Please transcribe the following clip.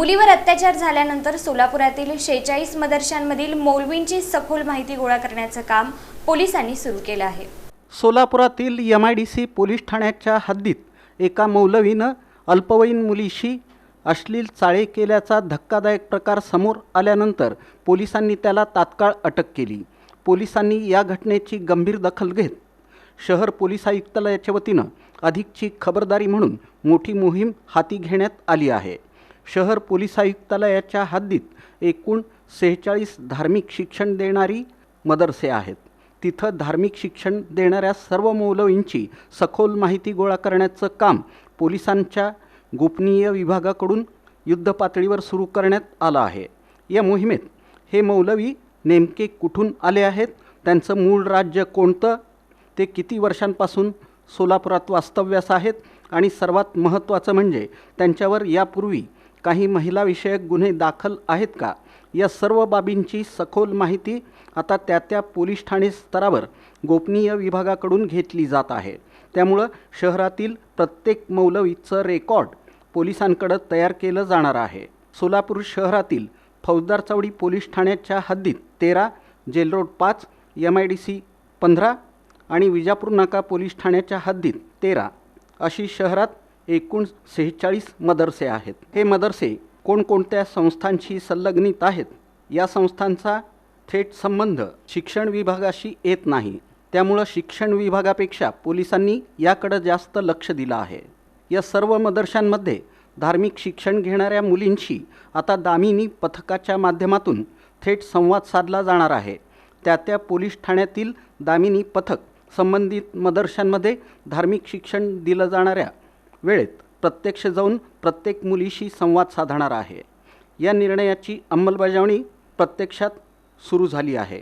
मुलीवर अत्याचार झाल्यानंतर सोलापुरातील 46 मदरशांमधील मौलवींची सखोल माहिती गोळा करण्याचं काम पोलिसांनी सुरू केलं आहे। सोलापुरातील MIDC पोलीस ठाण्याच्या हद्दीत एका मौलवीनं अल्पवयीन मुलीशी अश्लील चाळे केल्याचा धक्कादायक प्रकार समोर आल्यानंतर पोलिसांनी त्याला तात्काळ अटक केली। पोलिसांनी या घटनेची गंभीर दखल घेत शहर पोलीस आयुक्तालयाच्या वतीनं अधिकची खबरदारी म्हणून मोठी मोहीम हाती घेण्यात आली आहे। शहर पोलीस आयुक्तालयाच्या हद्दीत एकूण 46 धार्मिक शिक्षण देणारी मदरसे आहेत। तिथं धार्मिक शिक्षण देणाऱ्या सर्व मौलवींची सखोल माहिती गोळा करण्याचं काम पोलिसांच्या गोपनीय विभागाकडून युद्धपातळीवर सुरू करण्यात आलं आहे। या मोहिमेत हे मौलवी नेमके कुठून आले आहेत, त्यांचं मूळ राज्य कोणतं, ते किती वर्षांपासून सोलापुरात वास्तव्यास आहेत आणि सर्वात महत्त्वाचं म्हणजे त्यांच्यावर यापूर्वी काही महिलाविषयक गुन्हे दाखल आहेत का, या सर्व बाबींची सखोल माहिती आता त्या पोलीस ठाणे स्तरावर गोपनीय विभागाकडून घेतली जात आहे। त्यामुळं शहरातील प्रत्येक मौलवीचं रेकॉर्ड पोलिसांकडे तयार केलं जाणार आहे। सोलापूर शहरातील फौजदार चौडी पोलीस ठाण्याच्या हद्दीत 13, जेल रोड 5, MIDC 15 आणि विजापूर नाका पोलीस ठाण्याच्या हद्दीत 13 अशी शहरात एकूण 46 मदरसे आहेत। हे मदरसे कोणकोणत्या संस्थांशी संलग्नित आहेत, या संस्थांचा थेट संबंध शिक्षण विभागाशी येत नाही। त्यामुळे शिक्षण विभागापेक्षा पोलिसांनी याकडे जास्त लक्ष दिलं आहे। या सर्व मदरशांमध्ये धार्मिक शिक्षण घेणाऱ्या मुलींशी आता दामिनी पथकाच्या माध्यमातून थेट संवाद साधला जाणार आहे। त्या पोलीस ठाण्यातील दामिनी पथक संबंधित मदरशांमध्ये धार्मिक शिक्षण दिलं जाणाऱ्या वेळेत प्रत्यक्ष जाऊन प्रत्येक मुलीशी संवाद साधणार आहे। या निर्णयाची अंमलबजावणी प्रत्यक्षात सुरू झाली आहे।